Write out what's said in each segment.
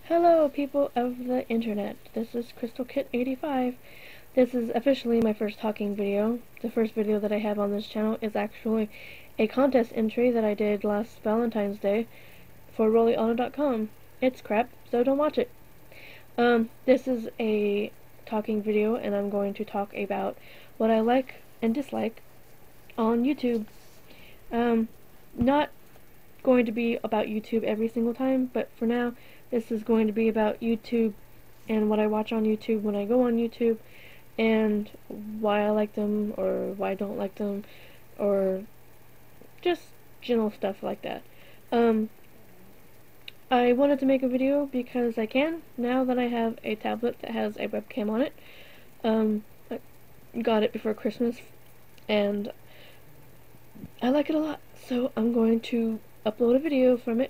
Hello, people of the internet. This is CrystalKit85. This is officially my first talking video. The first video that I have on this channel is actually a contest entry that I did last Valentine's Day for RollyAuto.com. It's crap, so don't watch it. This is a talking video, and I'm going to talk about what I like and dislike on YouTube. Not going to be about YouTube every single time, but for now, this is going to be about YouTube and what I watch on YouTube when I go on YouTube, and why I like them or why I don't like them, or just general stuff like that. I wanted to make a video because I can, now that I have a tablet that has a webcam on it. I got it before Christmas, and I like it a lot, so I'm going to upload a video from it,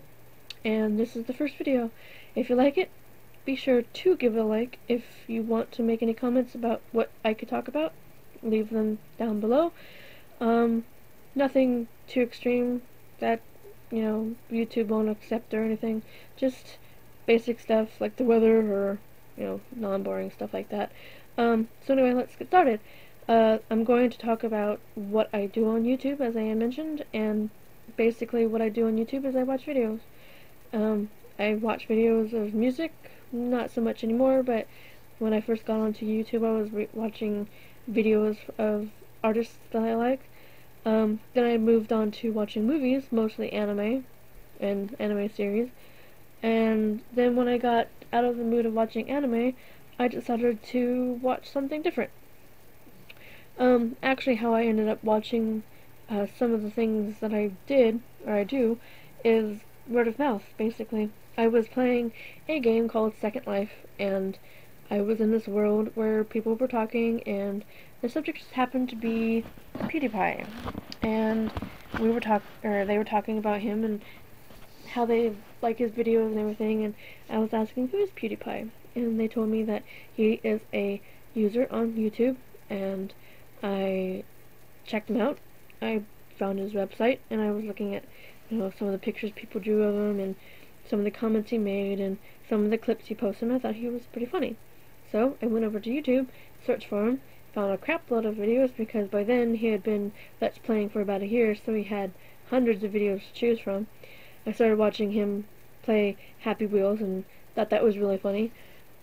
and this is the first video. If you like it, be sure to give it a like. If you want to make any comments about what I could talk about, leave them down below. Nothing too extreme that, YouTube won't accept or anything. Just basic stuff like the weather or, non-boring stuff like that. So anyway, let's get started. I'm going to talk about what I do on YouTube, as I mentioned, and basically what I do on YouTube is I watch videos. I watch videos of music, not so much anymore, but when I first got onto YouTube, I was watching videos of artists that I like. Then I moved on to watching movies, mostly anime and anime series. And then when I got out of the mood of watching anime, I decided to watch something different. Actually, how I ended up watching some of the things that I did, or I do, is word of mouth, basically. I was playing a game called Second Life, and I was in this world where people were talking, and the subject just happened to be PewDiePie. And they were talking about him and how they like his videos and everything, and I was asking, who is PewDiePie? And they told me that he is a user on YouTube, and I checked him out. I found his website, and I was looking at, some of the pictures people drew of him, and some of the comments he made, and some of the clips he posted, and I thought he was pretty funny. So I went over to YouTube, searched for him, found a crap load of videos, because by then he had been Let's Playing for about a year, so he had hundreds of videos to choose from. I started watching him play Happy Wheels, and thought that was really funny.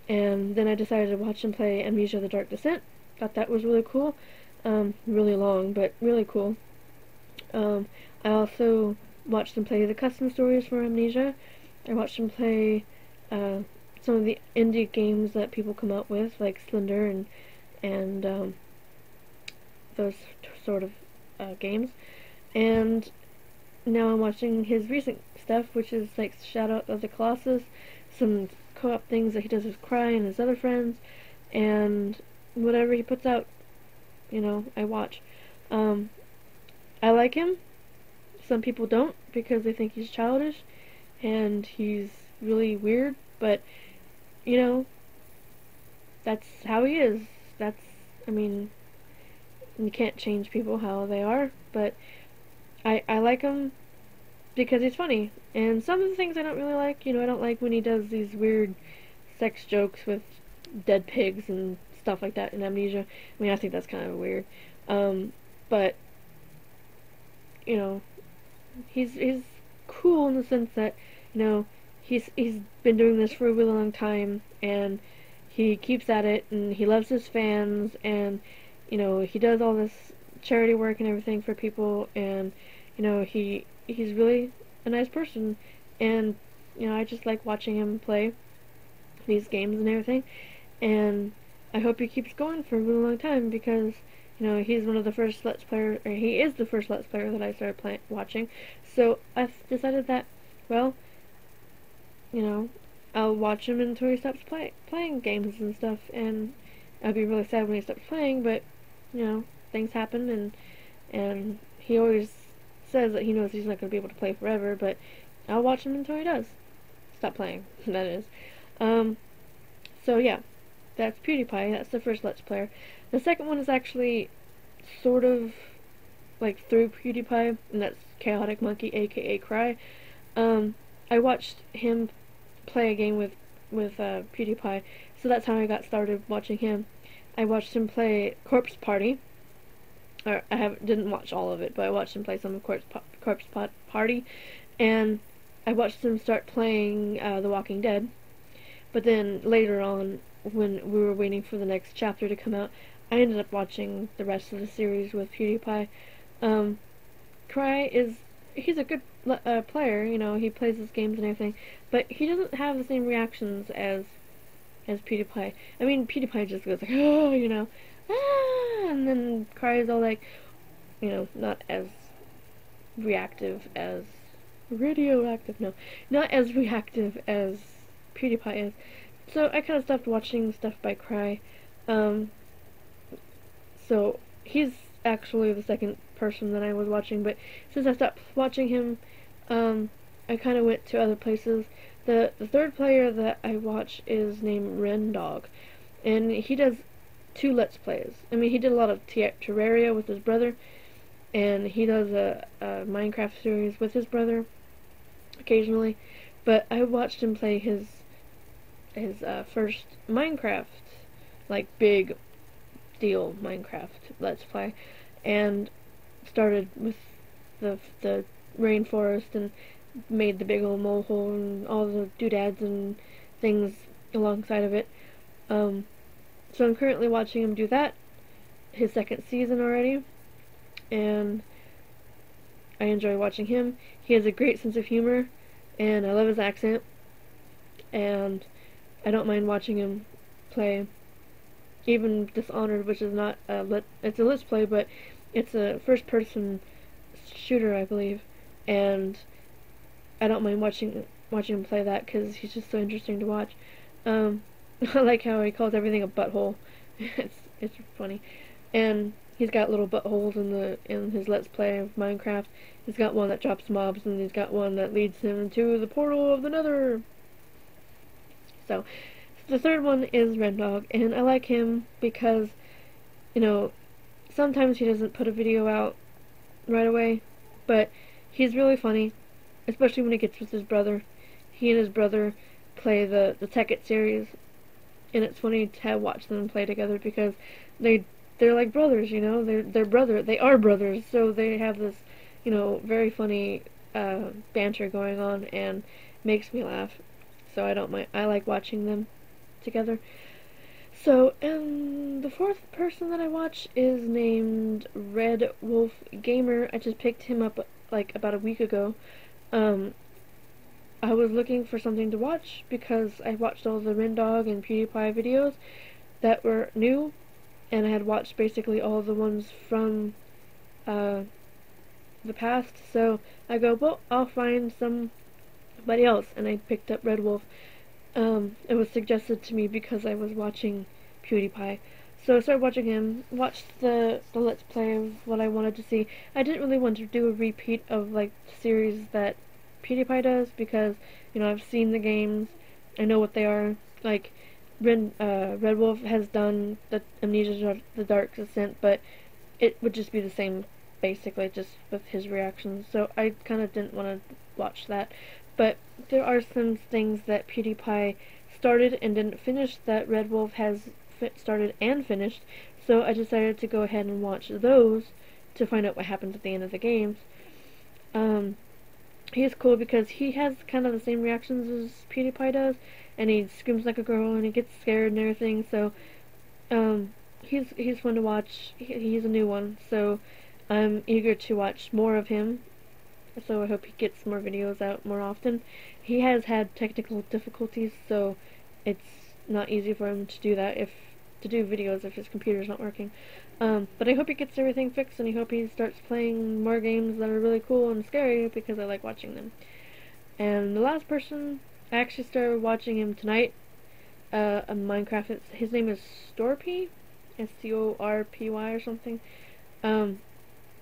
And then I decided to watch him play Amnesia: The Dark Descent. Thought that was really cool. Really long, but really cool. I also watched him play the custom stories for Amnesia. I watched him play some of the indie games that people come out with, like Slender and those sort of games. And now I'm watching his recent stuff, which is like Shadow of the Colossus, some co-op things that he does with Cry and his other friends, and whatever he puts out, I watch. I like him. Some people don't, because they think he's childish and he's really weird, but that's how he is. You can't change people how they are, but I like him because he's funny. And some of the things I don't really like, I don't like when he does these weird sex jokes with dead pigs and stuff like that in Amnesia. I think that's kind of weird. But he's cool in the sense that, he's been doing this for a really long time, and he keeps at it, and he loves his fans, and he does all this charity work and everything for people, and he's really a nice person, and I just like watching him play these games and everything, and I hope he keeps going for a really long time, because he's one of the first Let's Player, or he is the first Let's Player that I started watching. So I've decided that, well, I'll watch him until he stops playing games and stuff, and I'll be really sad when he stops playing, but things happen, and he always says that he knows he's not going to be able to play forever, but I'll watch him until he does stop playing. That is. So yeah, that's PewDiePie. That's the first Let's Player. The second one is actually sort of like through PewDiePie, and that's Chaotic Monkey, aka Cry. I watched him play a game with with PewDiePie, so that's how I got started watching him. I watched him play Corpse Party. Or didn't watch all of it, but I watched him play some of Party, and I watched him start playing The Walking Dead. But then later on, when we were waiting for the next chapter to come out, I ended up watching the rest of the series with PewDiePie. Cry he's a good player, you know, he plays his games and everything, but he doesn't have the same reactions as PewDiePie. I mean, PewDiePie just goes like, oh, you know, ah, and then Cry is all like, you know, not as reactive as radioactive, no, not as reactive as PewDiePie is. So I kind of stopped watching stuff by Cry. So he's actually the second person that I was watching, but since I stopped watching him, I kind of went to other places. The third player that I watch is named Rendog, and he does 2 Let's Plays. I mean, he did a lot of Terraria with his brother, and he does a Minecraft series with his brother occasionally, but I watched him play his first Minecraft, like, big deal Minecraft Let's Play, and started with the rainforest and made the big old mole hole and all the doodads and things alongside of it. So I'm currently watching him do that, his second season already, and I enjoy watching him. He has a great sense of humor, and I love his accent, and I don't mind watching him play. Even Dishonored, which is not it's a Let's Play, but it's a first-person shooter, I believe, and I don't mind watching him play that because he's just so interesting to watch. I like how he calls everything a butthole. it's funny, and he's got little buttholes in his Let's Play of Minecraft. He's got one that drops mobs, and he's got one that leads him to the portal of the Nether. So the third one is Rendog, and I like him because, you know, sometimes he doesn't put a video out right away, but he's really funny, especially when he gets with his brother. He and his brother play the Tekkit series, and it's funny to watch them play together because they're like brothers, you know. They are brothers, so they have this, you know, very funny banter going on, and makes me laugh. So I don't mind. I like watching them together. So, the fourth person that I watch is named Red Wolf Gamer. I just picked him up like about a week ago. I was looking for something to watch because I watched all the Rendog and PewDiePie videos that were new, and I had watched basically all the ones from the past. So I go, well, I'll find somebody else, and I picked up Red Wolf. It was suggested to me because I was watching PewDiePie. So I started watching him, watched the Let's Play of what I wanted to see. I didn't really want to do a repeat of, like, the series that PewDiePie does because, you know, I've seen the games, I know what they are. Like, Red Wolf has done the Amnesia the Dark Descent, but it would just be the same, basically, just with his reactions. So I kind of didn't want to watch that. But there are some things that PewDiePie started and didn't finish that Red Wolf has started and finished, so I decided to go ahead and watch those to find out what happens at the end of the games. He's cool because he has kind of the same reactions as PewDiePie does, and he screams like a girl and he gets scared and everything, so he's fun to watch. He's a new one, so I'm eager to watch more of him. So I hope he gets more videos out more often. He has had technical difficulties, so it's not easy for him to do that, to do videos if his computer's not working. But I hope he gets everything fixed, and I hope he starts playing more games that are really cool and scary because I like watching them. And the last person, I actually started watching him tonight. A Minecraft. His name is Storpy, Scorpy or something.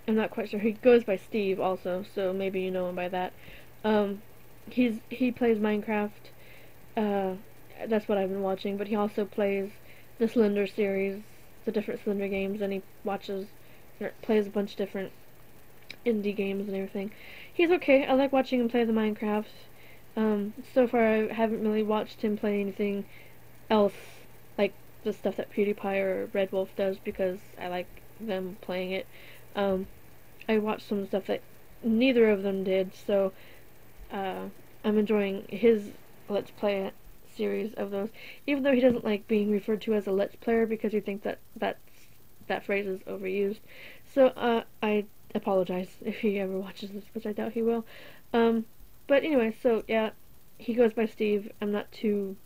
I'm not quite sure. He goes by Steve also, so maybe you know him by that. He plays Minecraft. That's what I've been watching, but he also plays the Slender series, the different Slender games, and he plays a bunch of different indie games and everything. He's okay. I like watching him play the Minecraft. So far I haven't really watched him play anything else like the stuff that PewDiePie or Red Wolf does because I like them playing it. Um, I watched some stuff that neither of them did, so uh, I'm enjoying his Let's Play series of those, even though he doesn't like being referred to as a Let's Player because he thinks that phrase is overused. So I apologize if he ever watches this, which I doubt he will. Um, but anyway, so yeah, he goes by Steve. I'm not too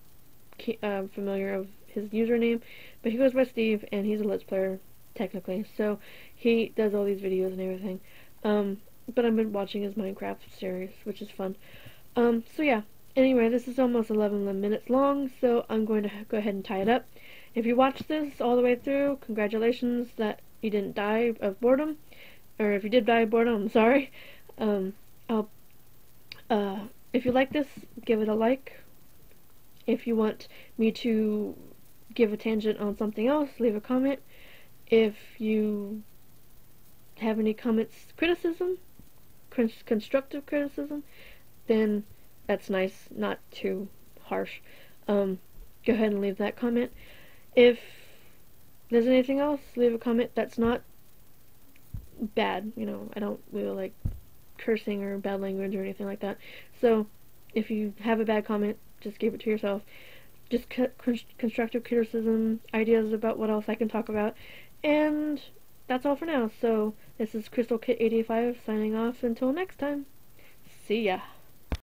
familiar of his username, but he goes by Steve, and he's a Let's Player technically. So he does all these videos and everything. But I've been watching his Minecraft series, which is fun. So yeah. Anyway, this is almost 11 minutes long, so I'm going to go ahead and tie it up. If you watched this all the way through, congratulations that you didn't die of boredom. Or if you did die of boredom, I'm sorry. I'll, if you like this, give it a like. If you want me to give a tangent on something else, leave a comment. If you have any comments, criticism, constructive criticism, then that's nice, not too harsh. Go ahead and leave that comment. If there's anything else, leave a comment that's not bad. You know, I don't really like cursing or bad language or anything like that. So, if you have a bad comment, just keep it to yourself. Just constructive criticism, ideas about what else I can talk about, and that's all for now. So, this is Crystal Kit 85 signing off until next time. See ya.